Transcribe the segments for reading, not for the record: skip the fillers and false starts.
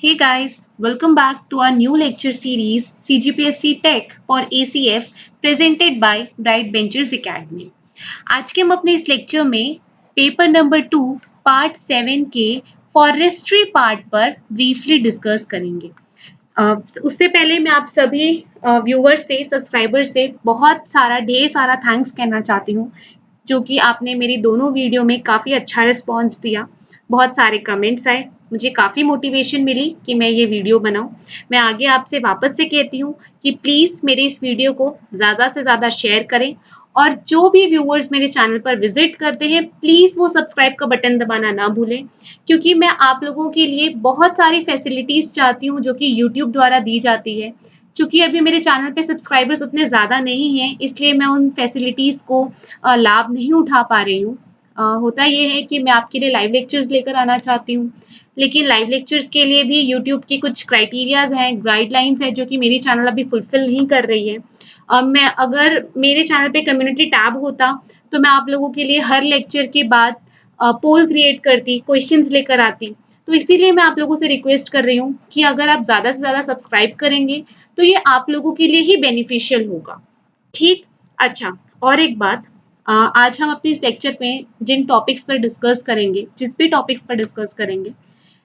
Hey guys, welcome back to our new lecture series CGPSC Tech for ACF presented by Bright Ventures Academy. आज के हम अपने इस lecture में paper number 2 part 7 के forestry part पर ब्रीफली डिस्कस करेंगे। उससे पहले मैं आप सभी व्यूवर्स से सब्सक्राइबर से ढेर सारा थैंक्स कहना चाहती हूँ, जो कि आपने मेरी दोनों वीडियो में काफ़ी अच्छा रिस्पॉन्स दिया। बहुत सारे कमेंट्स आए, मुझे काफ़ी मोटिवेशन मिली कि मैं ये वीडियो बनाऊं। मैं आगे आपसे वापस से कहती हूँ कि प्लीज़ मेरे इस वीडियो को ज़्यादा से ज़्यादा शेयर करें और जो भी व्यूअर्स मेरे चैनल पर विजिट करते हैं प्लीज़ वो सब्सक्राइब का बटन दबाना ना भूलें, क्योंकि मैं आप लोगों के लिए बहुत सारी फैसिलिटीज़ चाहती हूँ जो कि यूट्यूब द्वारा दी जाती है। चूँकि अभी मेरे चैनल पे सब्सक्राइबर्स उतने ज़्यादा नहीं हैं, इसलिए मैं उन फैसिलिटीज़ को लाभ नहीं उठा पा रही हूँ। होता ये है कि मैं आपके लिए लाइव लेक्चर्स लेकर आना चाहती हूँ, लेकिन लाइव लेक्चर्स के लिए भी यूट्यूब की कुछ क्राइटेरियाज हैं, गाइडलाइंस हैं, जो कि मेरी चैनल अभी फुलफिल नहीं कर रही है। मैं अगर मेरे चैनल पे कम्युनिटी टैब होता तो मैं आप लोगों के लिए हर लेक्चर के बाद पोल क्रिएट करती, क्वेश्चंस लेकर आती। तो इसीलिए मैं आप लोगों से रिक्वेस्ट कर रही हूँ कि अगर आप ज़्यादा से ज़्यादा सब्सक्राइब करेंगे तो ये आप लोगों के लिए ही बेनिफिशियल होगा। ठीक, अच्छा, और एक बात, आज हम अपने इस लेक्चर में जिन टॉपिक्स पर डिस्कस करेंगे, जिस भी टॉपिक्स पर डिस्कस करेंगे,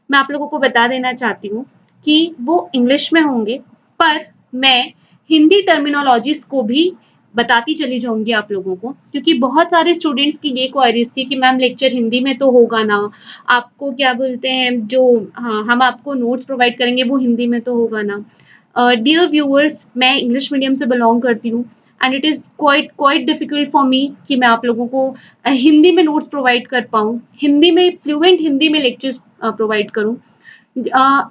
मैं आप लोगों को बता देना चाहती हूँ कि वो इंग्लिश में होंगे, पर मैं हिंदी टर्मिनोलॉजीज को भी बताती चली जाऊंगी आप लोगों को, क्योंकि बहुत सारे स्टूडेंट्स की ये क्वेरीज थी कि मैम लेक्चर हिंदी में तो होगा ना, आपको क्या बोलते हैं जो हम आपको नोट्स प्रोवाइड करेंगे वो हिंदी में तो होगा ना। डियर व्यूअर्स, मैं इंग्लिश मीडियम से बिलोंग करती हूँ and it is quite difficult for me कि मैं आप लोगों को हिंदी में नोट्स प्रोवाइड कर पाऊँ, हिंदी में फ्लुएंट हिंदी में लेक्चर्स प्रोवाइड करूँ।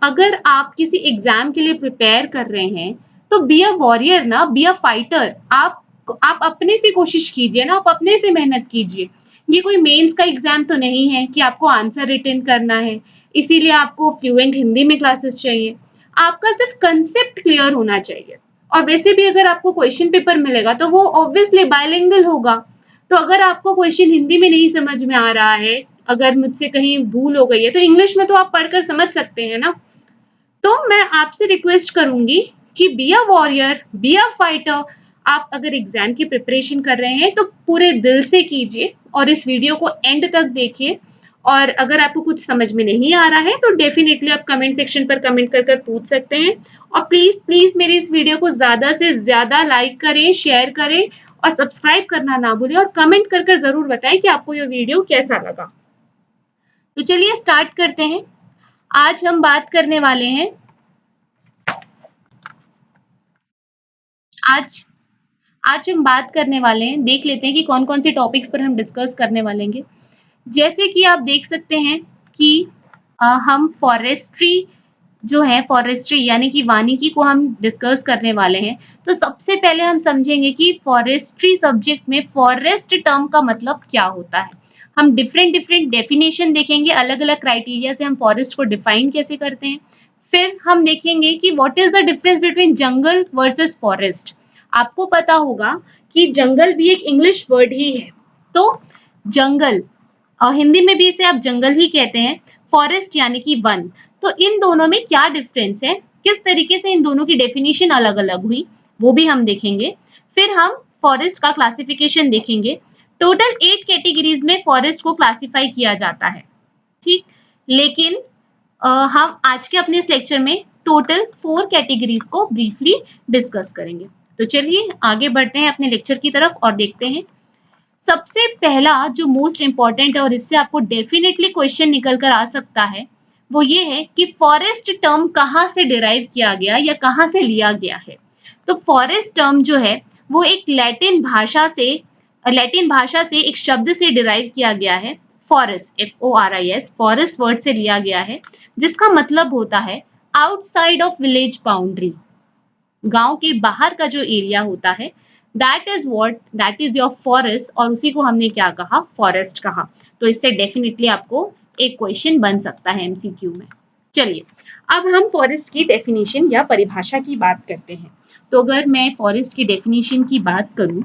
अगर आप किसी एग्जाम के लिए प्रिपेयर कर रहे हैं तो बी अ वॉरियर ना, बी अ फाइटर। आप अपने से कोशिश कीजिए ना, आप अपने से मेहनत कीजिए। ये कोई मेंस का एग्जाम तो नहीं है कि आपको आंसर रिटन करना है, इसीलिए आपको फ्लुएंट हिंदी में क्लासेस चाहिए। आपका सिर्फ कंसेप्ट क्लियर होना चाहिए। और वैसे भी अगर आपको क्वेश्चन पेपर मिलेगा तो वो ऑब्वियसली बायलिंगुअल होगा। तो अगर आपको क्वेश्चन हिंदी में नहीं समझ में आ रहा है, अगर मुझसे कहीं भूल हो गई है, तो इंग्लिश में तो आप पढ़कर समझ सकते हैं ना। तो मैं आपसे रिक्वेस्ट करूंगी कि be a warrior, be a fighter. आप अगर एग्जाम की प्रिपरेशन कर रहे हैं तो पूरे दिल से कीजिए और इस वीडियो को एंड तक देखिए। और अगर आपको कुछ समझ में नहीं आ रहा है तो डेफिनेटली आप कमेंट सेक्शन पर कमेंट कर पूछ सकते हैं। और प्लीज प्लीज मेरी इस वीडियो को ज्यादा से ज्यादा लाइक करें, शेयर करें और सब्सक्राइब करना ना भूलें, और कमेंट कर जरूर बताएं कि आपको ये वीडियो कैसा लगा। तो चलिए स्टार्ट करते हैं। आज हम बात करने वाले हैं आज आज हम बात करने वाले हैं, देख लेते हैं कि कौन कौन से टॉपिक्स पर हम डिस्कस करने वाले हैं। जैसे कि आप देख सकते हैं कि हम फॉरेस्ट्री जो है, फॉरेस्ट्री यानी कि वानिकी को हम डिस्कस करने वाले हैं। तो सबसे पहले हम समझेंगे कि फॉरेस्ट्री सब्जेक्ट में फॉरेस्ट टर्म का मतलब क्या होता है। हम डिफरेंट डिफरेंट डेफिनेशन देखेंगे, अलग अलग क्राइटेरिया से हम फॉरेस्ट को डिफाइन कैसे करते हैं। फिर हम देखेंगे कि what is the difference between jungle versus forest. आपको पता होगा कि जंगल भी एक इंग्लिश वर्ड ही है। तो जंगल, और हिंदी में भी इसे आप जंगल ही कहते हैं, फॉरेस्ट यानी कि वन। तो इन दोनों में क्या डिफरेंस है, किस तरीके से इन दोनों की डेफिनेशन अलग अलग हुई, वो भी हम देखेंगे। फिर हम फॉरेस्ट का क्लासिफिकेशन देखेंगे। टोटल 8 कैटेगरीज में फॉरेस्ट को क्लासिफाई किया जाता है, ठीक। लेकिन हम आज के अपने इस लेक्चर में टोटल 4 कैटेगरीज को ब्रीफली डिस्कस करेंगे। तो चलिए आगे बढ़ते हैं अपने लेक्चर की तरफ और देखते हैं। सबसे पहला जो मोस्ट इंपॉर्टेंट है और इससे आपको डेफिनेटली क्वेश्चन निकल कर आ सकता है, वो ये है कि फॉरेस्ट टर्म कहाँ से डिराइव किया गया या कहाँ से लिया गया है। तो फॉरेस्ट टर्म जो है वो एक लैटिन भाषा से एक शब्द से डिराइव किया गया है, फॉरेस्ट, FOREST, फॉरेस्ट वर्ड से लिया गया है, जिसका मतलब होता है आउटसाइड ऑफ विलेज बाउंड्री, गांव के बाहर का जो एरिया होता है, दैट इज योर फॉरेस्ट, और उसी को हमने क्या कहा, फॉरेस्ट कहा। तो इससे डेफिनेटली आपको एक क्वेश्चन बन सकता है MCQ में। चलिए अब हम फॉरेस्ट की डेफिनेशन या परिभाषा की बात करते हैं। तो अगर मैं फॉरेस्ट की डेफिनेशन की बात करूं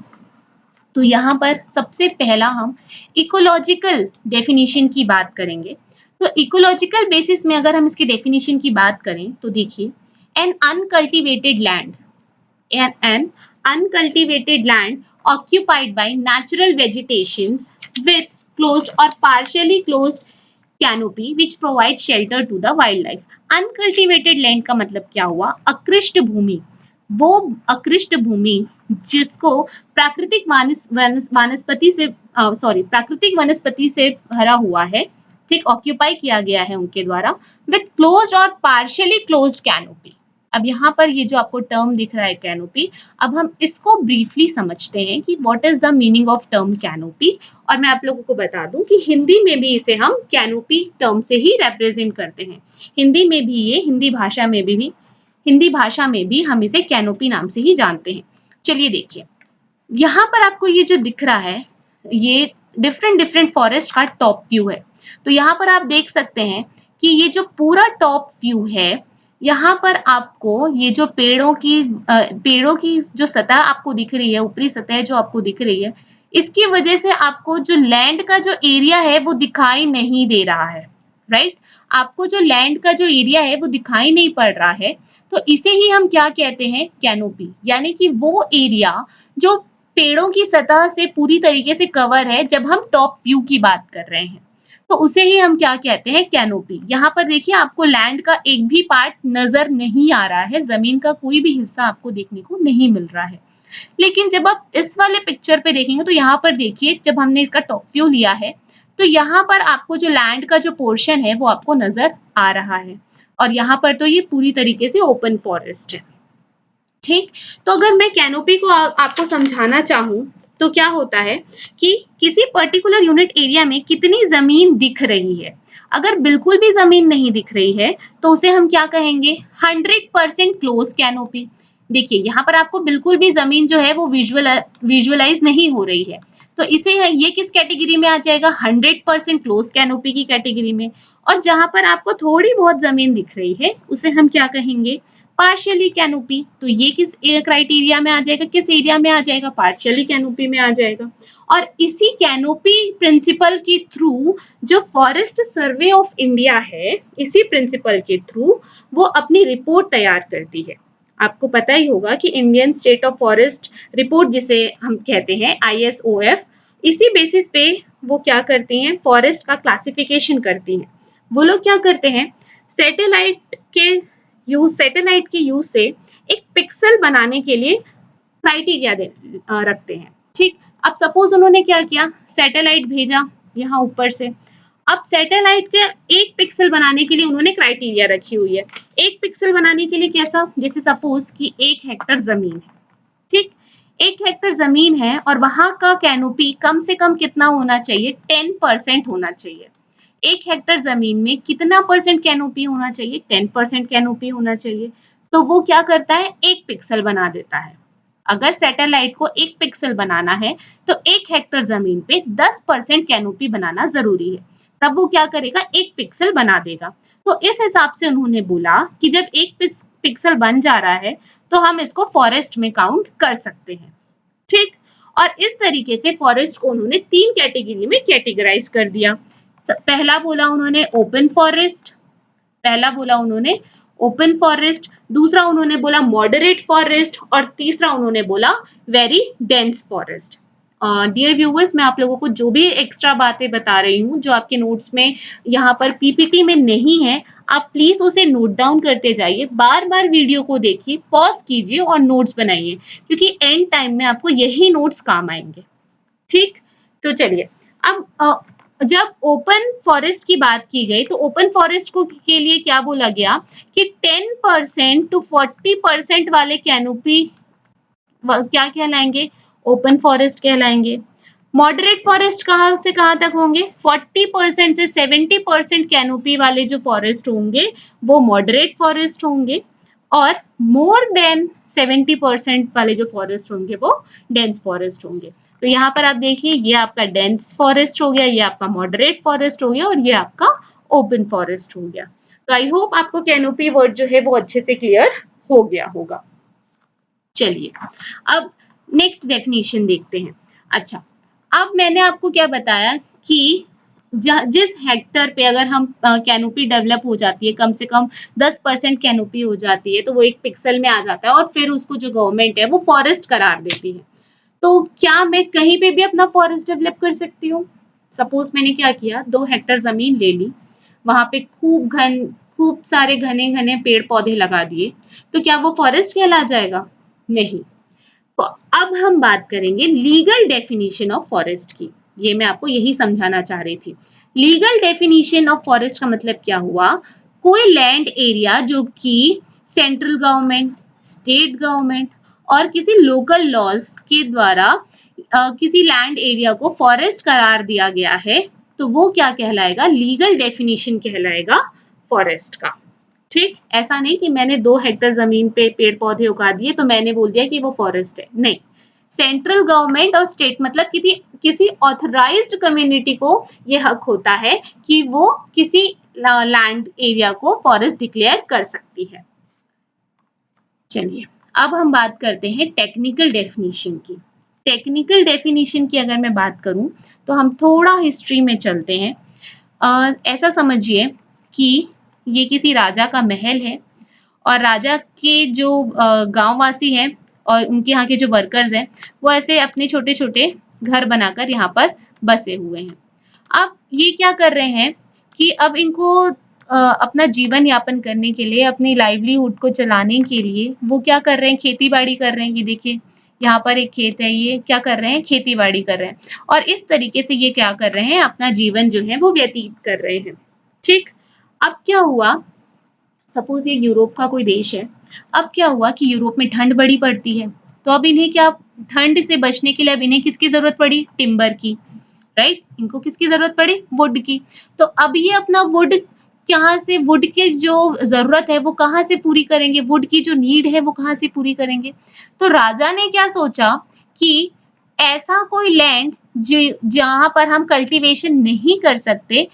तो यहाँ पर सबसे पहला हम इकोलॉजिकल डेफिनेशन की बात करेंगे। तो तो इकोलॉजिकल बेसिस में अगर हम इसकी डेफिनेशन की बात करें तो देखिए, an uncultivated land, an uncultivated land occupied by natural vegetations with closed or partially closed canopy which provides shelter to the wildlife. Uncultivated land का मतलब क्या हुआ? अकृष्ट भूमि, वो अकृष्ट भूमि जिसको प्राकृतिक वनस्पति से भरा हुआ है, ठीक, ऑक्यूपाई किया गया है उनके द्वारा, विथ क्लोज्ड और पार्शियली क्लोज्ड कैनोपी। अब यहाँ पर ये जो आपको टर्म दिख रहा है कैनोपी, अब हम इसको ब्रीफली समझते हैं कि what is the meaning of term canopy. और मैं आप लोगों को बता दूं कि हिंदी में भी इसे हम कैनोपी टर्म से ही रिप्रेजेंट करते हैं। हिंदी में भी ये हिंदी भाषा में भी हम इसे कैनोपी नाम से ही जानते हैं। चलिए देखिए, यहाँ पर आपको ये जो दिख रहा है, ये डिफरेंट फॉरेस्ट का टॉप व्यू है। तो यहाँ पर आप देख सकते हैं कि ये जो पूरा टॉप व्यू है, यहाँ पर आपको ये जो पेड़ों की जो सतह आपको दिख रही है, ऊपरी सतह जो आपको दिख रही है, इसकी वजह से आपको जो लैंड का जो एरिया है वो दिखाई नहीं दे रहा है, राइट। आपको जो लैंड का जो एरिया है वो दिखाई नहीं पड़ रहा है, तो इसे ही हम क्या कहते हैं? कैनोपी। यानी कि वो एरिया जो पेड़ों की सतह से पूरी तरीके से कवर है, जब हम टॉप व्यू की बात कर रहे हैं तो उसे ही हम क्या कहते हैं? कैनोपी। यहाँ पर देखिए, आपको लैंड का एक भी पार्ट नजर नहीं आ रहा है, जमीन का कोई भी हिस्सा आपको देखने को नहीं मिल रहा है। लेकिन जब आप इस वाले पिक्चर पे देखेंगे तो यहाँ पर देखिए, जब हमने इसका टॉप व्यू लिया है तो यहाँ पर आपको जो लैंड का जो पोर्शन है वो आपको नजर आ रहा है, और यहाँ पर तो ये पूरी तरीके से ओपन फॉरेस्ट है, ठीक। तो अगर मैं कैनोपी को आपको समझाना चाहूँ तो क्या होता है कि किसी पर्टिकुलर यूनिट एरिया में कितनी जमीन दिख रही है। अगर बिल्कुल भी जमीन नहीं दिख रही है तो उसे हम क्या कहेंगे? 100% क्लोज कैनोपी। देखिए, यहाँ पर आपको बिल्कुल भी जमीन जो है वो विजुअलाइज नहीं हो रही है, तो इसे ये किस कैटेगरी में आ जाएगा? 100% क्लोज कैनोपी की कैटेगरी में। और जहां पर आपको थोड़ी बहुत जमीन दिख रही है उसे हम क्या कहेंगे? Partially canopy. तो ये किस क्राइटेरिया में आ जाएगा? किस एरिया में आ जाएगा? पार्शियली कैनोपी में आ जाएगा। और इसी कैनोपी प्रिंसिपल के थ्रू जो फॉरेस्ट सर्वे ऑफ इंडिया है, इसी प्रिंसिपल के थ्रू वो अपनी रिपोर्ट तैयार करती है। आपको पता ही होगा कि Indian state of forest report जिसे हम कहते हैं ISOF, इसी बेसिस पे वो क्या करती हैं? फॉरेस्ट का क्लासिफिकेशन करती हैं। वो लोग क्या करते हैं? सैटेलाइट के यूज से एक पिक्सल बनाने के लिए क्राइटेरिया रखते हैं, ठीक। अब सपोज उन्होंने क्या किया? सैटेलाइट भेजा यहाँ ऊपर से। अब सैटेलाइट के एक पिक्सल बनाने के लिए उन्होंने क्राइटेरिया रखी हुई है। एक पिक्सल बनाने के लिए कैसा? जैसे सपोज कि 1 हेक्टर जमीन है, ठीक। 1 हेक्टर जमीन है और वहां का कैनोपी कम से कम कितना होना चाहिए? 10% होना चाहिए। 1 हेक्टर जमीन में कितना परसेंट कैनोपी होना चाहिए? 10% कैनोपी होना चाहिए। तो वो क्या करता है? 1 पिक्सल बना देता है। अगर सैटेलाइट को 1 पिक्सल बनाना है तो 1 हेक्टर जमीन पे 10% कैनोपी बनाना जरूरी है, तब वो क्या करेगा? 1 पिक्सल बना देगा। तो इस हिसाब से उन्होंने बोला कि जब 1 पिक्सल बन जा रहा है तो हम इसको फॉरेस्ट में काउंट कर सकते हैं, ठीक। और इस तरीके से फॉरेस्ट को उन्होंने 3 कैटेगरी में कैटेगराइज कर दिया। पहला बोला उन्होंने ओपन फॉरेस्ट, दूसरा उन्होंने बोला मॉडरेट फॉरेस्ट, और तीसरा उन्होंने बोला very dense forest. Dear viewers, मैं आप लोगों को जो भी एक्स्ट्रा बातें बता रही हूँ, जो आपके नोट्स में यहाँ पर PPT में नहीं है, आप प्लीज उसे नोट डाउन करते जाइए। बार बार वीडियो को देखिए, पॉज कीजिए और नोट्स बनाइए, क्योंकि एंड टाइम में आपको यही नोट्स काम आएंगे, ठीक। तो चलिए, अब जब ओपन फॉरेस्ट की बात की गई तो ओपन फॉरेस्ट को के लिए क्या बोला गया कि 10% to 40% वाले कैनोपी क्या कहलाएंगे? ओपन फॉरेस्ट कहलाएंगे। मॉडरेट फॉरेस्ट कहाँ से कहाँ तक होंगे? 40% से 70% कैनोपी वाले जो फॉरेस्ट होंगे वो मॉडरेट फॉरेस्ट होंगे, और मोर देन 70% वाले जो फॉरेस्ट होंगे वो डेंस फॉरेस्ट होंगे। तो यहाँ पर आप देखिए, ये आपका डेंस फॉरेस्ट हो गया, ये आपका मॉडरेट फॉरेस्ट हो गया, और ये आपका ओपन फॉरेस्ट हो गया। तो आई होप आपको कैनोपी वर्ड जो है वो अच्छे से क्लियर हो गया होगा। चलिए, अब नेक्स्ट डेफिनेशन देखते हैं। अच्छा, अब मैंने आपको क्या बताया कि जिस हेक्टर पे अगर हम कैनोपी डेवलप हो जाती है, कम से कम 10% कैनोपी हो जाती है, तो वो एक पिक्सल में आ जाता है और फिर उसको जो गवर्नमेंट है वो फॉरेस्ट करार देती है। तो क्या मैं कहीं पे भी अपना फॉरेस्ट डेवलप कर सकती हूँ? सपोज मैंने क्या किया, 2 हेक्टर जमीन ले ली, वहां पे खूब सारे घने घने पेड़ पौधे लगा दिए, तो क्या वो फॉरेस्ट कहला जाएगा? नहीं। तो अब हम बात करेंगे लीगल डेफिनेशन ऑफ फॉरेस्ट की। ये मैं आपको यही समझाना चाह रही थी। लीगल डेफिनेशन ऑफ फॉरेस्ट का मतलब क्या हुआ? कोई लैंड एरिया जो कि सेंट्रल गवर्नमेंट, स्टेट गवर्नमेंट और किसी लोकल लॉज के द्वारा किसी लैंड एरिया को फॉरेस्ट करार दिया गया है, तो वो क्या कहलाएगा? लीगल डेफिनेशन कहलाएगा फॉरेस्ट का। ठीक, ऐसा नहीं कि मैंने 2 हेक्टर जमीन पे पेड़ पौधे उगा दिए तो मैंने बोल दिया कि वो फॉरेस्ट है, नहीं। सेंट्रल गवर्नमेंट और स्टेट मतलब किसी ऑथराइज्ड कम्युनिटी को ये हक होता है कि वो किसी लैंड एरिया को फॉरेस्ट डिक्लेयर कर सकती है। चलिए, अब हम बात करते हैं टेक्निकल डेफिनेशन की। टेक्निकल डेफिनेशन की अगर मैं बात करूं तो हम थोड़ा हिस्ट्री में चलते हैं। ऐसा समझिए कि ये किसी राजा का महल है और राजा के जो गांववासी हैं और उनके यहाँ के जो वर्कर्स हैं, वो ऐसे अपने छोटे छोटे घर बनाकर यहाँ पर बसे हुए हैं। अब ये क्या कर रहे हैं कि अब इनको अपना जीवन यापन करने के लिए, अपनी लाइवलीहुड को चलाने के लिए वो क्या कर रहे हैं? खेती बाड़ी कर रहे हैं। ये देखिए, यहाँ पर एक खेत है, ये क्या कर रहे हैं? खेती बाड़ी कर रहे हैं। और इस तरीके से ये क्या कर रहे हैं? अपना जीवन जो है वो व्यतीत कर रहे हैं। ठीक, अब क्या हुआ, सपोज ये यूरोप का कोई देश है। अब क्या हुआ कि यूरोप में ठंड बड़ी पड़ती है, तो अब इन्हें क्या, ठंड से बचने के लिए अब इन्हें किसकी जरूरत पड़ी? टिम्बर की, राइट? इनको किसकी जरूरत पड़ी? वुड की। तो अब ये अपना वुड कहाँ से, वुड की जो जरूरत है वो कहाँ से पूरी करेंगे? वुड की जो नीड है वो कहाँ से पूरी करेंगे? तो राजा ने क्या सोचा कि ऐसा कोई लैंड जहां पर हम कल्टीवेशन नहीं कर सकते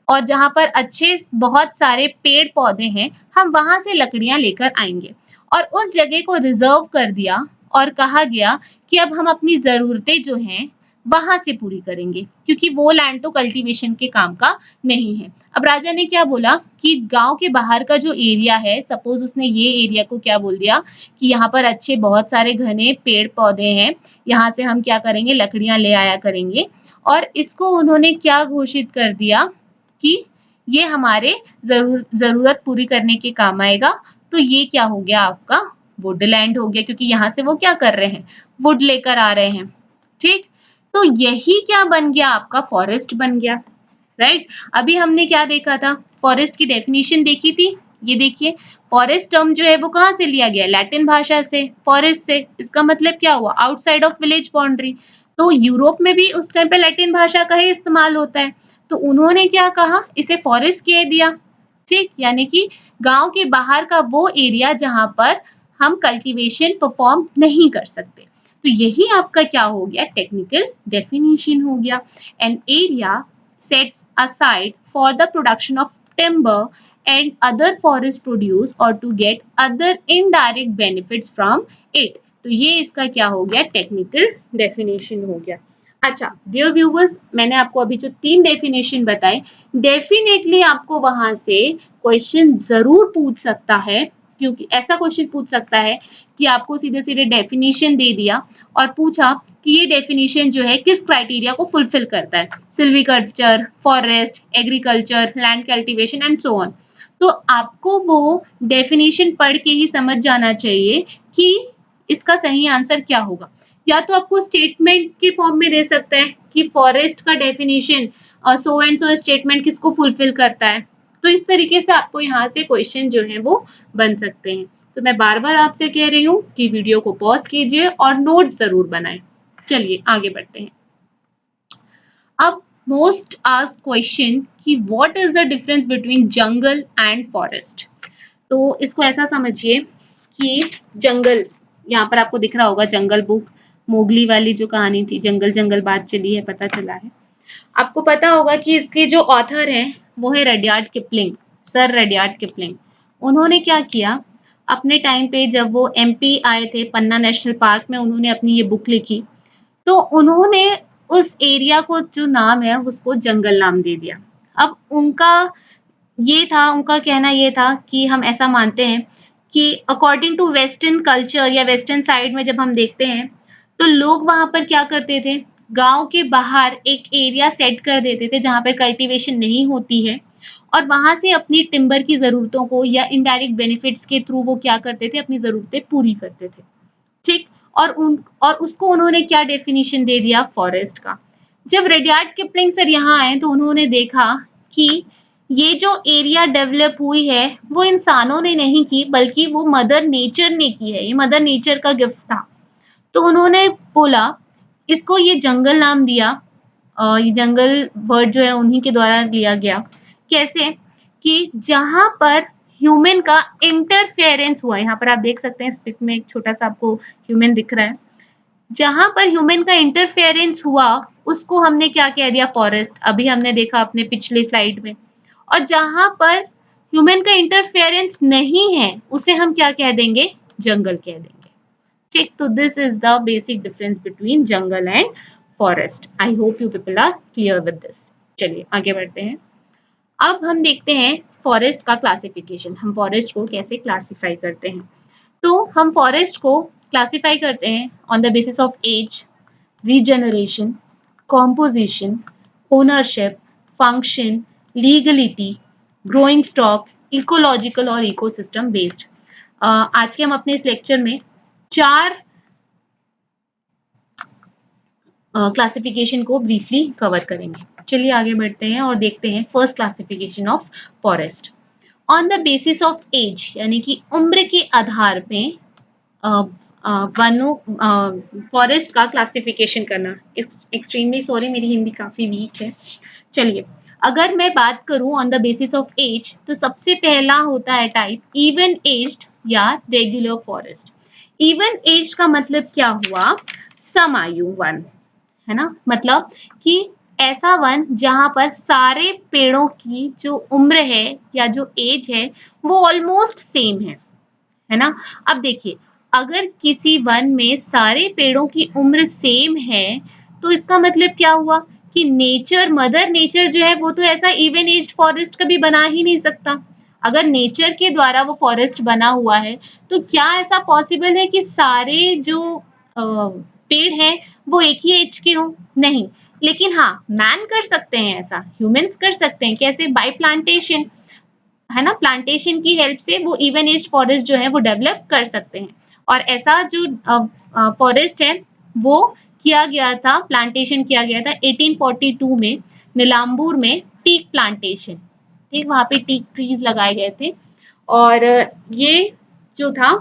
और जहां पर अच्छे बहुत सारे पेड़ पौधे हैं, हम वहां से लकड़ियां लेकर आएंगे। और उस जगह को रिजर्व कर दिया और कहा गया कि अब हम अपनी जरूरतें जो हैं वहां से पूरी करेंगे, क्योंकि वो लैंड तो कल्टीवेशन के काम का नहीं है। अब राजा ने क्या बोला कि गांव के बाहर का जो एरिया है, सपोज उसने ये एरिया को क्या बोल दिया कि यहाँ पर अच्छे बहुत सारे घने पेड़ पौधे हैं, यहाँ से हम क्या करेंगे? लकड़ियां ले आया करेंगे। और इसको उन्होंने क्या घोषित कर दिया कि ये हमारे जरूरत पूरी करने के काम आएगा। तो ये क्या हो गया? आपका वुडलैंड हो गया, क्योंकि यहाँ से वो क्या कर रहे हैं? वुड लेकर आ रहे हैं। ठीक, तो यही क्या बन गया? आपका फॉरेस्ट बन गया, राइट? अभी हमने क्या देखा था? फॉरेस्ट की डेफिनेशन देखी थी। ये देखिए, फॉरेस्ट टर्म जो है वो कहाँ से लिया गया? लैटिन भाषा से, फॉरेस्ट से। इसका मतलब क्या हुआ? Outside of village boundary. तो यूरोप में भी उस टाइम पे लैटिन भाषा का ही इस्तेमाल होता है, तो उन्होंने क्या कहा? इसे फॉरेस्ट कह दिया। ठीक, यानी कि गांव के बाहर का वो एरिया जहां पर हम कल्टीवेशन परफॉर्म नहीं कर सकते। तो यही आपका क्या हो गया? टेक्निकल डेफिनेशन हो गया। An area sets aside for the production of timber and other forest produce or to get other indirect benefits from it। तो ये इसका क्या हो गया? टेक्निकल डेफिनेशन हो गया। अच्छा डियर व्यूवर्स, मैंने आपको अभी जो 3 डेफिनेशन बताए, डेफिनेटली आपको वहां से क्वेश्चन जरूर पूछ सकता है, क्योंकि ऐसा क्वेश्चन पूछ सकता है कि आपको सीधे सीधे डेफिनेशन दे दिया और पूछा कि ये डेफिनेशन जो है किस क्राइटेरिया को फुलफिल करता है? Silviculture, forest, agriculture, land cultivation and so on. तो आपको वो डेफिनेशन पढ़ के ही समझ जाना चाहिए कि इसका सही आंसर क्या होगा। या तो आपको स्टेटमेंट के फॉर्म में दे सकता है कि फॉरेस्ट का definition so and so statement किसको फुलफिल करता है। तो इस तरीके से आपको यहाँ से क्वेश्चन जो है वो बन सकते हैं। तो मैं बार बार आपसे कह रही हूँ कि वीडियो को पॉज कीजिए और नोट्स जरूर बनाएं। चलिए आगे बढ़ते हैं। अब मोस्ट आस्क्ड क्वेश्चन कि what is the difference between jungle and forest. तो इसको ऐसा समझिए कि जंगल, यहाँ पर आपको दिख रहा होगा जंगल बुक, मोगली वाली जो कहानी थी, जंगल जंगल बात चली है, पता चला है। आपको पता होगा कि इसके जो ऑथर हैं वो है Rudyard Kipling, sir Rudyard Kipling. उन्होंने क्या किया, अपने टाइम पे जब वो एमपी आए थे पन्ना नेशनल पार्क में, उन्होंने अपनी ये बुक लिखी। तो उन्होंने उस एरिया को जो नाम है उसको जंगल नाम दे दिया। अब उनका कहना ये था कि हम ऐसा मानते हैं कि अकॉर्डिंग टू वेस्टर्न कल्चर या वेस्टर्न साइड में जब हम देखते हैं तो लोग वहां पर क्या करते थे, गांव के बाहर एक एरिया सेट कर देते थे जहां पर कल्टीवेशन नहीं होती है और वहां से अपनी टिम्बर की जरूरतों को या इनडायरेक्ट बेनिफिट्स के थ्रू वो क्या करते थे, अपनी जरूरतें पूरी करते थे। ठीक। और उसको उन्होंने क्या डेफिनेशन दे दिया, फॉरेस्ट का। जब रडियार्ड किपलिंग सर यहाँ आए तो उन्होंने देखा कि ये जो एरिया डेवलप हुई है वो इंसानों ने नहीं की बल्कि वो मदर नेचर ने की है, ये मदर नेचर का गिफ्ट था। तो उन्होंने बोला, इसको ये जंगल नाम दिया। ये जंगल वर्ड जो है उन्हीं के द्वारा लिया गया। कैसे कि जहां पर ह्यूमन का इंटरफेरेंस हुआ, यहाँ पर आप देख सकते हैं इस पिक में एक छोटा सा आपको ह्यूमन दिख रहा है, जहां पर ह्यूमन का इंटरफेरेंस हुआ उसको हमने क्या कह दिया, फॉरेस्ट। अभी हमने देखा अपने पिछले स्लाइड में। और जहां पर ह्यूमन का इंटरफेरेंस नहीं है उसे हम क्या कह देंगे, जंगल कह देंगे। ठीक। तो this is the basic difference between jungle and forest. I hope you people are clear with this. चलिए आगे बढ़ते हैं। अब हम देखते हैं फॉरेस्ट का क्लासिफिकेशन, हम फॉरेस्ट को कैसे क्लासिफाई करते हैं। तो हम फॉरेस्ट को क्लासिफाई करते हैं on the basis of age, regeneration, composition, ownership, function, legality, growing stock, ecological और इकोसिस्टम बेस्ड। आज के हम अपने इस लेक्चर में 4 क्लासिफिकेशन को ब्रीफली कवर करेंगे। चलिए आगे बढ़ते हैं और देखते हैं first classification of forest. On the basis of age, यानी कि उम्र के आधार पे वनों फॉरेस्ट का क्लासिफिकेशन करना। एक्सट्रीमली सॉरी, मेरी हिंदी काफी वीक है। चलिए, अगर मैं बात करूं on the basis of age तो सबसे पहला होता है टाइप इवन एज्ड या रेगुलर फॉरेस्ट। इवन एज का मतलब क्या हुआ, समायु वन, है ना। मतलब कि ऐसा वन जहां पर सारे पेड़ों की जो उम्र है या जो एज है वो ऑलमोस्ट सेम है ना। अब देखिए, अगर किसी वन में सारे पेड़ों की उम्र सेम है तो इसका मतलब क्या हुआ कि नेचर, मदर नेचर जो है वो तो ऐसा इवन एज्ड फॉरेस्ट कभी बना ही नहीं सकता। अगर नेचर के द्वारा वो फॉरेस्ट बना हुआ है तो क्या ऐसा पॉसिबल है कि सारे जो पेड़ हैं वो एक ही एज के हों? नहीं। लेकिन हाँ, मैन कर सकते हैं ऐसा, ह्यूमंस कर सकते हैं। कैसे? बाय प्लांटेशन, है ना। प्लांटेशन की हेल्प से वो इवन एज फॉरेस्ट जो है वो डेवलप कर सकते हैं। और ऐसा जो फॉरेस्ट है वो किया गया था, प्लांटेशन किया गया था 1842 में नीलांबूर में, टीक प्लांटेशन। ठीक, वहां पे टीक ट्रीज लगाए गए थे। और ये जो था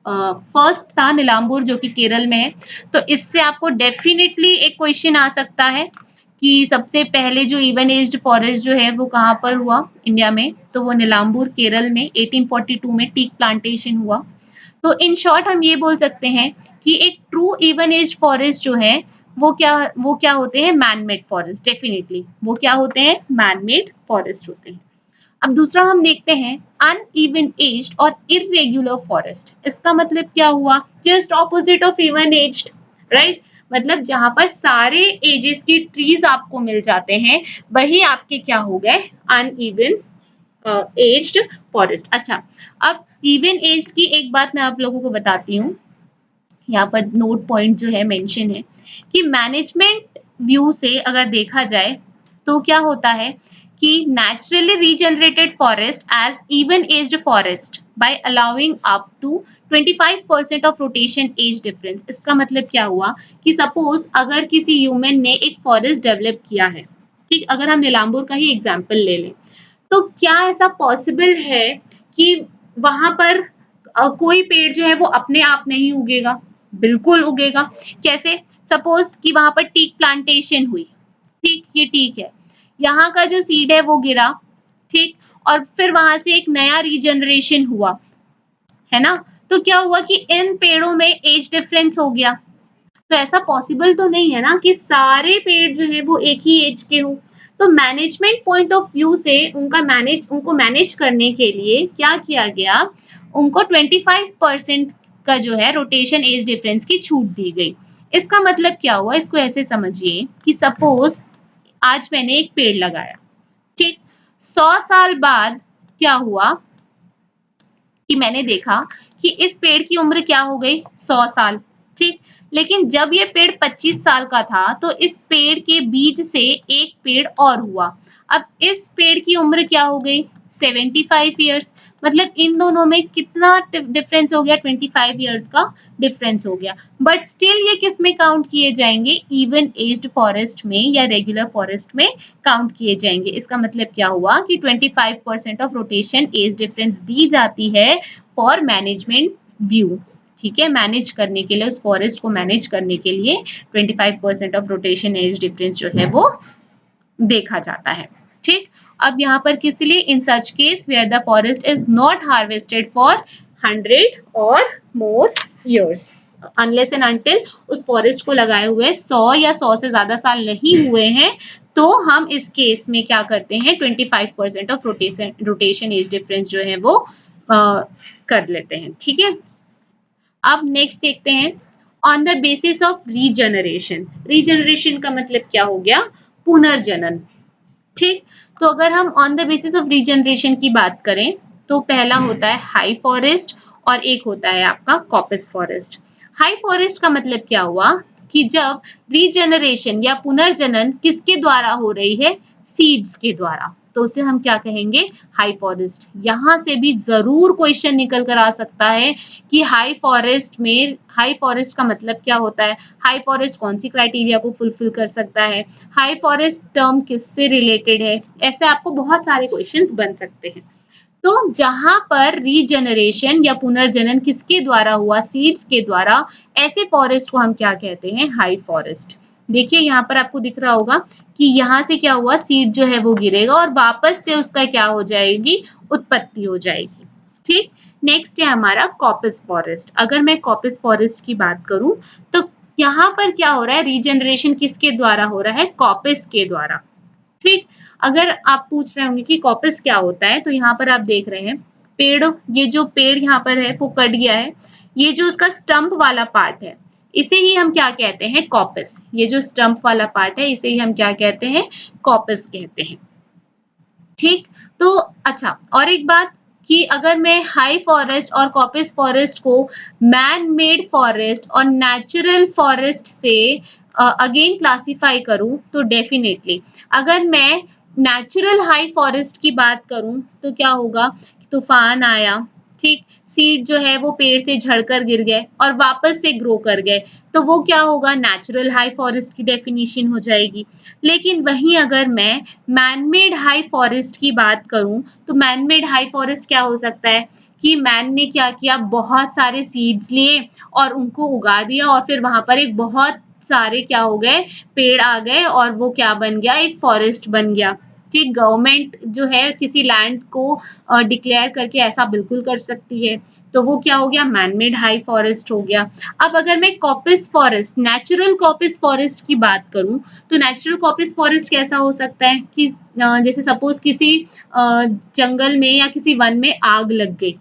फर्स्ट था नीलांबूर, जो कि केरल में है। तो इससे आपको डेफिनेटली एक क्वेश्चन आ सकता है कि सबसे पहले जो इवन एज्ड फॉरेस्ट जो है वो कहाँ पर हुआ इंडिया में, तो वो नीलांबूर केरल में 1842 में टीक प्लांटेशन हुआ। तो इन शॉर्ट हम ये बोल सकते हैं कि एक ट्रू इवन एज फॉरेस्ट जो है वो क्या होते हैं, मैनमेड फॉरेस्ट। डेफिनेटली वो क्या होते हैं, मैनमेड फॉरेस्ट होते हैं। अब दूसरा हम देखते हैं अनइवन एज्ड और इरेग्युलर फॉरेस्ट। इसका मतलब क्या हुआ, just opposite of even aged, right. मतलब जहां पर सारे एजेस की ट्रीज आपको मिल जाते हैं वही आपके क्या हो गए, अनइवन एज्ड फॉरेस्ट। अच्छा, अब इवन एज्ड की एक बात मैं आप लोगों को बताती हूँ, यहाँ पर नोट पॉइंट जो है मेंशन है कि मैनेजमेंट व्यू से अगर देखा जाए तो क्या होता है कि naturally regenerated forest as even aged forest by allowing up to 25% of rotation age difference। इसका मतलब क्या हुआ कि सपोज अगर किसी ह्यूमन ने एक फॉरेस्ट डेवलप किया है, ठीक, अगर हम नीलांबूर का ही एग्जांपल ले लें, तो क्या ऐसा पॉसिबल है कि वहां पर कोई पेड़ जो है वो अपने आप नहीं उगेगा? बिल्कुल उगेगा। कैसे? सपोज कि वहां पर टीक प्लांटेशन हुई, ठीक, ये टीक है, यहाँ का जो सीड है वो गिरा, ठीक, और फिर वहां से एक नया रीजनरेशन हुआ, है ना। तो क्या हुआ कि इन पेड़ों में एज डिफरेंस हो गया। तो ऐसा पॉसिबल तो नहीं है ना कि सारे पेड़ जो है वो एक ही एज के हों। तो मैनेजमेंट पॉइंट ऑफ व्यू से उनको मैनेज करने के लिए क्या किया गया, उनको 25% का जो है रोटेशन एज डिफरेंस की छूट दी गई। इसका मतलब क्या हुआ, इसको ऐसे समझिए कि सपोज आज मैंने एक पेड़ लगाया, ठीक, 100 साल बाद क्या हुआ कि मैंने देखा कि इस पेड़ की उम्र क्या हो गई, 100 साल, ठीक। लेकिन जब ये पेड़ 25 साल का था तो इस पेड़ के बीज से एक पेड़ और हुआ। अब इस पेड़ की उम्र क्या हो गई, 75 ईयर्स। मतलब इन दोनों में कितना डिफरेंस हो गया, 25 ईयर्स का डिफरेंस हो गया। बट स्टिल ये किस में काउंट किए जाएंगे, इवन एज्ड फॉरेस्ट में या रेगुलर फॉरेस्ट में काउंट किए जाएंगे। इसका मतलब क्या हुआ कि 25% ऑफ रोटेशन एज डिफरेंस दी जाती है फॉर मैनेजमेंट व्यू, ठीक है। मैनेज करने के लिए, उस फॉरेस्ट को मैनेज करने के लिए 25% ऑफ रोटेशन एज डिफरेंस जो है वो देखा जाता है, ठीक। अब यहाँ पर किस लिए, in such case where the forest is not harvested for 100 or more years, unless and until उस फॉरेस्ट को लगाए हुए 100 या 100 से ज्यादा साल नहीं हुए हैं, तो हम इस केस में क्या करते हैं, 25% ऑफ रोटेशन एज डिफरेंस जो है वो कर लेते हैं, ठीक है। अब नेक्स्ट देखते हैं, on the basis of regeneration. Regeneration का मतलब क्या हो गया, पुनर्जनन, ठीक। तो अगर हम on the basis of regeneration की बात करें तो पहला होता है हाई फॉरेस्ट और एक होता है आपका कॉपिस फॉरेस्ट। हाई फॉरेस्ट का मतलब क्या हुआ कि जब रीजनरेशन या पुनर्जनन किसके द्वारा हो रही है, सीड्स के द्वारा, तो उसे हम क्या कहेंगे, हाई फॉरेस्ट। यहां से भी जरूर क्वेश्चन निकल कर आ सकता है कि हाई फॉरेस्ट का मतलब क्या होता है, हाई फॉरेस्ट कौन सी क्राइटेरिया को फुलफिल कर सकता है, हाई फॉरेस्ट टर्म किससे रिलेटेड है, ऐसे आपको बहुत सारे क्वेश्चंस बन सकते हैं। तो जहां पर रीजनरेशन या पुनर्जनन किसके द्वारा हुआ, सीड्स के द्वारा, ऐसे फॉरेस्ट को हम क्या कहते हैं, हाई फॉरेस्ट। देखिए यहाँ पर आपको दिख रहा होगा कि यहाँ से क्या हुआ, सीड जो है वो गिरेगा और वापस से उसका क्या हो जाएगी, उत्पत्ति हो जाएगी, ठीक। नेक्स्ट है हमारा कॉपिस फॉरेस्ट। अगर मैं कॉपिस फॉरेस्ट की बात करूं तो यहाँ पर क्या हो रहा है, रीजनरेशन किसके द्वारा हो रहा है, कॉपिस के द्वारा, ठीक। अगर आप पूछ रहे होंगे कि कॉपिस क्या होता है, तो यहाँ पर आप देख रहे हैं पेड़, ये जो पेड़ यहाँ पर है वो कट गया है, ये जो उसका स्टंप वाला पार्ट है इसे ही हम क्या कहते हैं, कॉपिस। ये जो स्टंप वाला पार्ट है इसे ही हम क्या कहते हैं, कॉपिस कहते हैं, ठीक। तो अच्छा, और एक बात कि अगर मैं हाई फॉरेस्ट और कॉपिस फॉरेस्ट को मैन मेड फॉरेस्ट और नेचुरल फॉरेस्ट से अगेन क्लासिफाई करूं तो डेफिनेटली अगर मैं नेचुरल हाई फॉरेस्ट की बात करूं तो क्या होगा, तूफान आया, ठीक, सीड जो है वो पेड़ से झड़कर गिर गए और वापस से ग्रो कर गए, तो वो क्या होगा, नेचुरल हाई फॉरेस्ट की डेफिनेशन हो जाएगी। लेकिन वहीं अगर मैं मैनमेड हाई फॉरेस्ट की बात करूं तो मैनमेड हाई फॉरेस्ट क्या हो सकता है कि मैन ने क्या किया, बहुत सारे सीड्स लिए और उनको उगा दिया और फिर वहां पर एक बहुत सारे क्या हो गए, पेड़ आ गए और वो क्या बन गया, एक फॉरेस्ट बन गया, ठीक। गवर्नमेंट जो है किसी लैंड को डिक्लेयर करके ऐसा बिल्कुल कर सकती है, तो वो क्या हो गया, मैनमेड हाई फॉरेस्ट हो गया। अब अगर मैं कॉपिस फॉरेस्ट, नेचुरल कॉपिस फॉरेस्ट की बात करूं तो नेचुरल कॉपिस फॉरेस्ट कैसा हो सकता है कि जैसे सपोज किसी जंगल में या किसी वन में आग लग गई,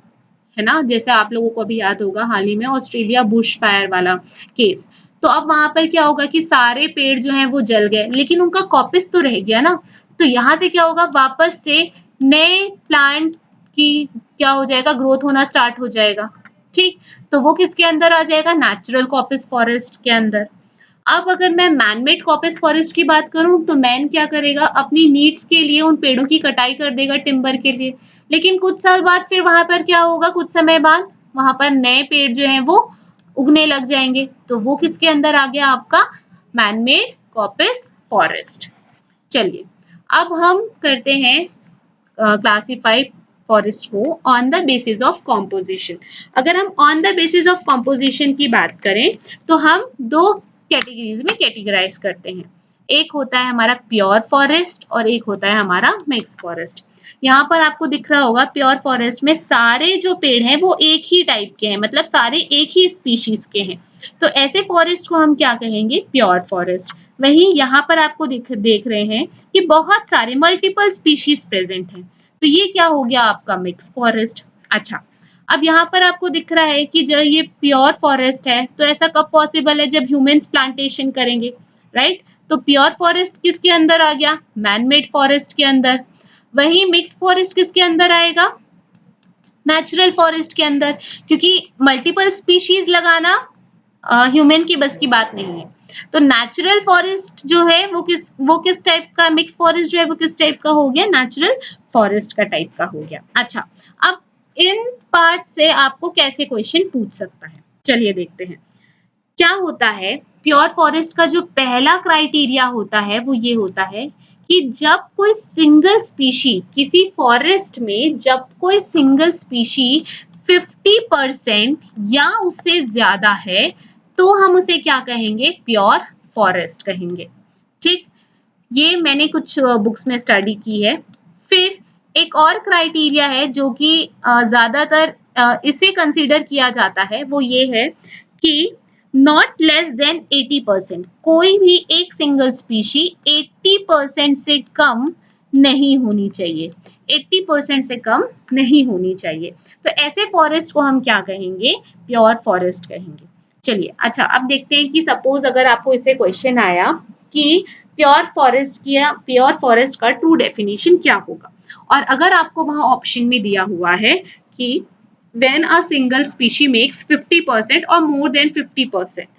है ना, जैसे आप लोगों को अभी याद होगा हाल ही में ऑस्ट्रेलिया बुश फायर वाला केस, तो अब वहां पर क्या होगा कि सारे पेड़ जो हैं वो जल गए लेकिन उनका कॉपिस तो रह गया ना, तो यहाँ से क्या होगा, वापस से नए प्लांट की क्या हो जाएगा, ग्रोथ होना स्टार्ट हो जाएगा, ठीक। तो वो किसके अंदर आ जाएगा, नेचुरल कॉपिस फॉरेस्ट के अंदर। अब अगर मैं मैनमेड कॉपिस फॉरेस्ट की बात करूं तो मैन क्या करेगा, अपनी नीड्स के लिए उन पेड़ों की कटाई कर देगा टिम्बर के लिए, लेकिन कुछ साल बाद फिर वहां पर क्या होगा, कुछ समय बाद वहां पर नए पेड़ जो हैं वो उगने लग जाएंगे, तो वो किसके अंदर आ गया, आपका मैनमेड कॉपिस फॉरेस्ट। चलिए अब हम करते हैं क्लासिफाई फॉरेस्ट को on the basis of composition. अगर हम on the basis of composition की बात करें तो हम दो कैटेगरीज में कैटेगराइज करते हैं, एक होता है हमारा प्योर फॉरेस्ट और एक होता है हमारा मिक्स फॉरेस्ट। यहाँ पर आपको दिख रहा होगा प्योर फॉरेस्ट में सारे जो पेड़ हैं वो एक ही टाइप के हैं, मतलब सारे एक ही स्पीशीज के हैं, तो ऐसे फॉरेस्ट को हम क्या कहेंगे, प्योर फॉरेस्ट। वहीं यहाँ पर आपको देख रहे हैं कि बहुत सारे मल्टीपल स्पीशीज प्रेजेंट हैं, तो ये क्या हो गया आपका मिक्स फॉरेस्ट। अच्छा, अब यहाँ पर आपको दिख रहा है कि जो ये प्योर फॉरेस्ट है, तो ऐसा कब पॉसिबल है, जब ह्यूमंस प्लांटेशन करेंगे, राइट। तो प्योर फॉरेस्ट किसके अंदर आ गया, मैन मेड फॉरेस्ट के अंदर। वही मिक्स फॉरेस्ट किसके अंदर आएगा, नेचुरल फॉरेस्ट के अंदर, क्योंकि मल्टीपल स्पीशीज लगाना ह्यूमन की बस की बात नहीं है। तो नेचुरल फॉरेस्ट जो है वो किस टाइप का, मिक्स फॉरेस्ट जो है वो किस टाइप का हो गया, नेचुरल फॉरेस्ट का टाइप का हो गया। अच्छा, अब इन पार्ट से आपको कैसे क्वेश्चन पूछ सकता है, चलिए देखते हैं। क्या होता है, प्योर फॉरेस्ट का जो पहला क्राइटेरिया होता है वो ये होता है कि जब कोई सिंगल स्पीशी, किसी फॉरेस्ट में जब कोई सिंगल स्पीशी 50% या उससे ज्यादा है, तो हम उसे क्या कहेंगे, प्योर फॉरेस्ट कहेंगे। ठीक, ये मैंने कुछ बुक्स में स्टडी की है। फिर एक और क्राइटेरिया है जो कि ज्यादातर इसे कंसीडर किया जाता है, वो ये है कि नॉट लेस देन 80%, कोई भी एक सिंगल स्पीशी 80% से कम नहीं होनी चाहिए, 80% से कम नहीं होनी चाहिए। तो ऐसे फॉरेस्ट को हम क्या कहेंगे, प्योर फॉरेस्ट कहेंगे। चलिए, अच्छा अब देखते हैं कि सपोज अगर आपको इससे क्वेश्चन आया कि प्योर फॉरेस्ट का ट्रू डेफिनेशन क्या होगा, और अगर आपको वहां ऑप्शन में दिया हुआ है कि when a single species makes 50% or more than 50%,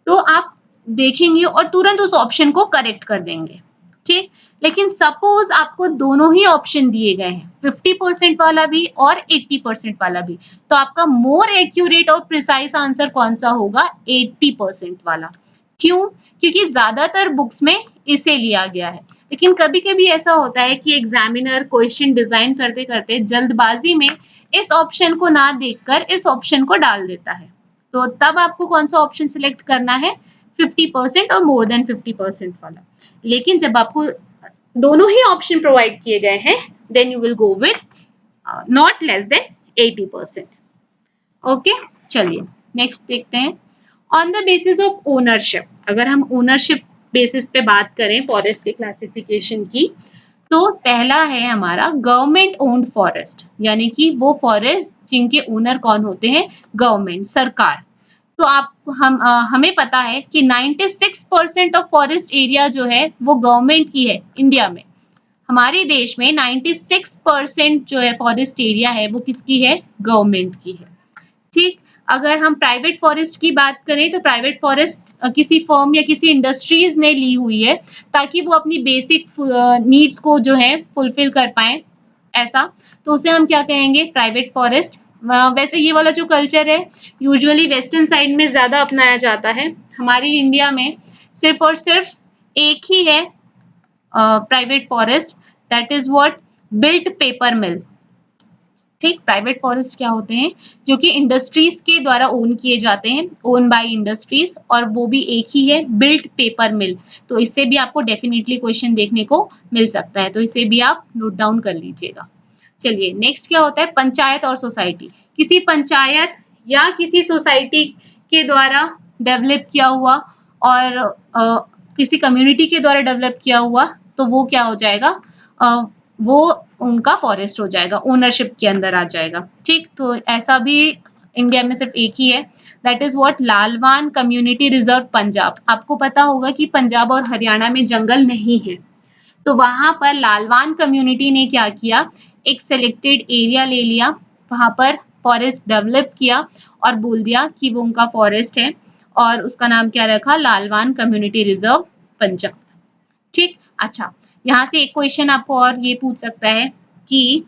तो आप देखेंगे और तुरंत उस ऑप्शन को करेक्ट कर देंगे। ठीक, लेकिन सपोज आपको दोनों ही ऑप्शन दिए गए हैं, 50% वाला भी और 80% वाला भी, तो आपका मोर एक्यूरेट और प्रिसाइज आंसर कौन सा होगा, 80% वाला। क्यों, क्योंकि ज्यादातर बुक्स में इसे लिया गया है। लेकिन कभी कभी ऐसा होता है कि एग्जामिनर क्वेश्चन डिजाइन करते करते जल्दबाजी में इस ऑप्शन को ना देखकर इस ऑप्शन को डाल देता है, तो तब आपको कौन सा ऑप्शन सिलेक्ट करना है, 50% और मोर देन 50% वाला। लेकिन जब आपको दोनों ही ऑप्शन प्रोवाइड किए गए हैं, then you will go with not less than 80%। Okay, चलिए नेक्स्ट देखते हैं। On the basis of ownership, अगर हम ओनरशिप बेसिस पे बात करें फॉरेस्ट के क्लासिफिकेशन की, तो पहला है हमारा गवर्नमेंट ओन्ड फॉरेस्ट, यानी कि वो फॉरेस्ट जिनके ओनर कौन होते हैं, गवर्नमेंट, सरकार। तो हमें पता है कि 96% ऑफ फॉरेस्ट एरिया जो है वो गवर्नमेंट की है। इंडिया में, हमारे देश में 96% जो है फॉरेस्ट एरिया है वो किसकी है, गवर्नमेंट की है। ठीक, अगर हम प्राइवेट फॉरेस्ट की बात करें, तो प्राइवेट फॉरेस्ट किसी फर्म या किसी इंडस्ट्रीज ने ली हुई है ताकि वो अपनी बेसिक नीड्स को जो है फुलफिल कर पाए, ऐसा, तो उसे हम क्या कहेंगे, प्राइवेट फॉरेस्ट। वैसे ये वाला जो कल्चर है यूजुअली वेस्टर्न साइड में ज्यादा अपनाया जाता है, हमारी इंडिया में सिर्फ और सिर्फ एक ही है private forest, that is what, BILT paper mill. ठीक, प्राइवेट फॉरेस्ट क्या होते हैं, जो कि इंडस्ट्रीज के द्वारा ओन किए जाते हैं, ओन बाय इंडस्ट्रीज, और वो भी एक ही है, बिल्ट पेपर मिल। तो इससे भी आपको डेफिनेटली क्वेश्चन देखने को मिल सकता है, तो इसे भी आप नोट डाउन कर लीजिएगा। चलिए नेक्स्ट क्या होता है, पंचायत और सोसाइटी। किसी पंचायत या किसी सोसाइटी के द्वारा डेवलप किया हुआ और किसी कम्युनिटी के द्वारा डेवलप किया हुआ, तो वो क्या हो जाएगा, वो उनका फॉरेस्ट हो जाएगा, ओनरशिप के अंदर आ जाएगा। ठीक, तो ऐसा भी इंडिया में सिर्फ एक ही है, that is what, Lalwan community reserve Punjab. आपको पता होगा कि पंजाब और हरियाणा में जंगल नहीं है, तो वहां पर लालवान कम्युनिटी ने क्या किया, एक सिलेक्टेड एरिया ले लिया, वहां पर फॉरेस्ट डेवलप किया और बोल दिया कि वो उनका फॉरेस्ट है, और उसका नाम क्या रखा, लालवान कम्युनिटी रिजर्व पंजाब। ठीक, अच्छा यहाँ से एक क्वेश्चन आपको और ये पूछ सकता है कि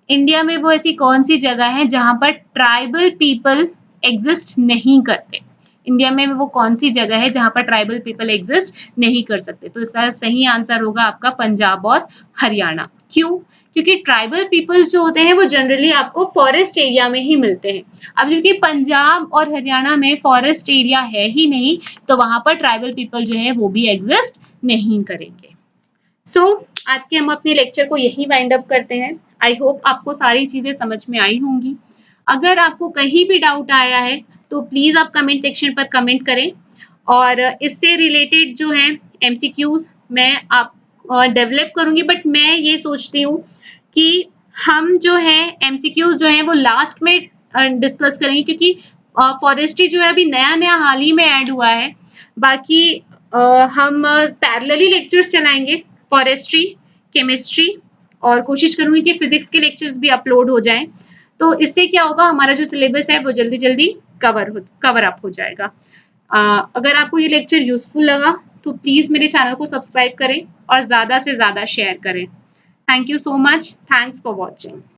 इंडिया में वो ऐसी कौन सी जगह है जहां पर ट्राइबल पीपल एग्जिस्ट नहीं करते, इंडिया में वो कौन सी जगह है जहां पर ट्राइबल पीपल एग्जिस्ट नहीं कर सकते, तो इसका सही आंसर होगा आपका पंजाब और हरियाणा। क्यों, क्योंकि ट्राइबल पीपल्स जो होते हैं वो जनरली आपको फॉरेस्ट एरिया में ही मिलते हैं। अब क्योंकि पंजाब और हरियाणा में फॉरेस्ट एरिया है ही नहीं, तो वहां पर ट्राइबल पीपल जो है वो भी एग्जिस्ट नहीं करेंगे। सो आज के हम अपने लेक्चर को यही वाइंड अप करते हैं। आई होप आपको सारी चीजें समझ में आई होंगी। अगर आपको कहीं भी डाउट आया है तो प्लीज आप कमेंट सेक्शन पर कमेंट करें, और इससे रिलेटेड जो है एमसीक्यूज मैं आप डेवलप करूंगी, बट मैं ये सोचती हूँ कि हम जो है एमसीक्यूज जो है वो लास्ट में डिस्कस करेंगे, क्योंकि फॉरेस्ट्री जो है अभी नया नया हाल ही में ऐड हुआ है। बाकी हम पैरेलली लेक्चर्स चलाएंगे, फॉरेस्ट्री, केमिस्ट्री, और कोशिश करूंगी कि फिजिक्स के लेक्चर्स भी अपलोड हो जाएं। तो इससे क्या होगा, हमारा जो सिलेबस है वो जल्दी जल्दी कवर अप हो जाएगा। अगर आपको ये लेक्चर यूजफुल लगा तो प्लीज मेरे चैनल को सब्सक्राइब करें और ज्यादा से ज्यादा शेयर करें। Thank you so much. Thanks for watching.